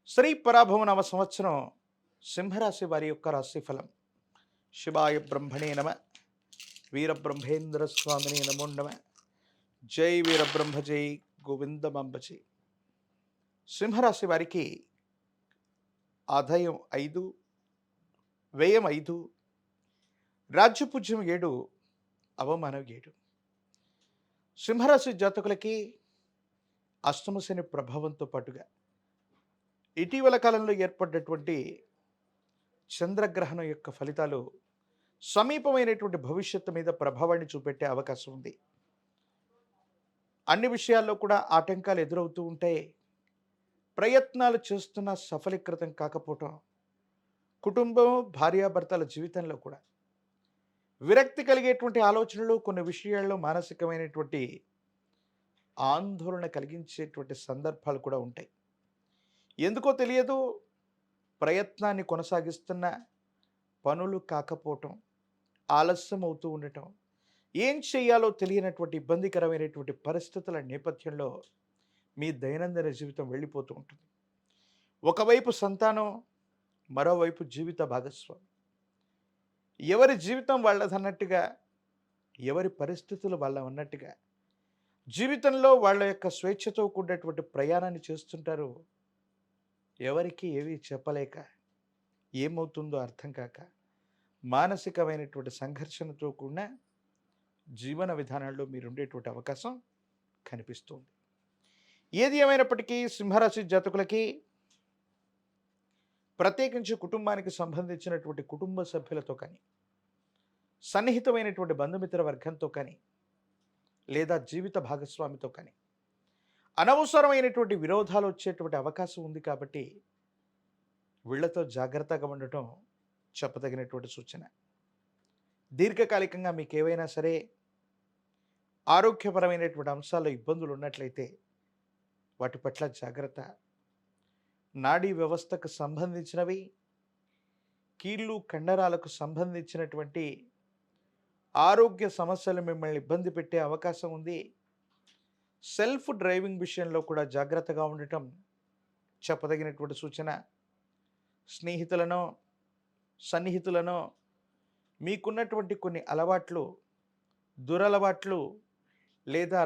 శ్రీ పరాభవ నవ సంవత్సరం సింహరాశి వారి యొక్క రాశిఫలం. శివాయ బ్రహ్మణే నమ. వీరబ్రహ్మేంద్ర స్వామిని నమో నమ. జై వీరబ్రహ్మ జై గోవిందమంబజీ. సింహరాశి వారికి ఆదాయం 5, వ్యయం 5, రాజ్యపూజ్యం 7, అవమానం 7. సింహరాశి జాతకులకి అష్టమ శని ప్రభావంతో పాటుగా ఇటీవల కాలంలో ఏర్పడినటువంటి చంద్రగ్రహణం యొక్క ఫలితాలు సమీపమైనటువంటి భవిష్యత్తు మీద ప్రభావాన్ని చూపెట్టే అవకాశం ఉంది. అన్ని విషయాల్లో కూడా ఆటంకాలు ఎదురవుతూ ఉంటాయి. ప్రయత్నాలు చేస్తున్న సఫలీకృతం కాకపోవటం, కుటుంబం భార్యాభర్తల జీవితంలో కూడా విరక్తి కలిగేటువంటి ఆలోచనలు, కొన్ని విషయాల్లో మానసికమైనటువంటి ఆందోళన కలిగించేటువంటి సందర్భాలు కూడా ఉంటాయి. ఎందుకో తెలియదు, ప్రయత్నాన్ని కొనసాగిస్తున్న పనులు కాకపోవటం, ఆలస్యం అవుతూ ఉండటం, ఏం చేయాలో తెలియనటువంటి ఇబ్బందికరమైనటువంటి పరిస్థితుల నేపథ్యంలో మీ దైనందిన జీవితం వెళ్ళిపోతూ ఉంటుంది. ఒకవైపు సంతానం, మరోవైపు జీవిత భాగస్వామి. ఎవరి జీవితం వాళ్ళదన్నట్టుగా, ఎవరి పరిస్థితులు వాళ్ళ ఉన్నట్టుగా జీవితంలో వాళ్ళ యొక్క స్వేచ్ఛతో కూడినటువంటి ప్రయాణాన్ని చేస్తుంటారు. ఎవరికి ఏవి చెప్పలేక, ఏమవుతుందో అర్థం కాక, మానసికమైనటువంటి సంఘర్షణతో కూడిన జీవన విధానాల్లో మీరుండేటువంటి అవకాశం కనిపిస్తుంది. ఏది ఏమైనప్పటికీ సింహరాశి జాతకులకి ప్రత్యేకించి కుటుంబానికి సంబంధించినటువంటి కుటుంబ సభ్యులతో కానీ, సన్నిహితమైనటువంటి బంధుమిత్ర వర్గంతో కానీ, లేదా జీవిత భాగస్వామితో కానీ అనవసరమైనటువంటి విరోధాలు వచ్చేటువంటి అవకాశం ఉంది. కాబట్టి వీళ్లతో జాగ్రత్తగా ఉండటం చెప్పదగినటువంటి సూచన. దీర్ఘకాలికంగా మీకు ఏవైనా సరే ఆరోగ్యపరమైనటువంటి అంశాల్లో ఇబ్బందులు ఉన్నట్లయితే వాటి పట్ల జాగ్రత్త. నాడీ వ్యవస్థకు సంబంధించినవి, కీళ్ళు కండరాలకు సంబంధించినటువంటి ఆరోగ్య సమస్యలు మిమ్మల్ని ఇబ్బంది పెట్టే అవకాశం ఉంది. సెల్ఫ్ డ్రైవింగ్ విషయంలో కూడా జాగ్రత్తగా ఉండటం చెప్పదగినటువంటి సూచన. స్నేహితులను, సన్నిహితులను మీకున్నటువంటి కొన్ని అలవాట్లు, దురలవాట్లు లేదా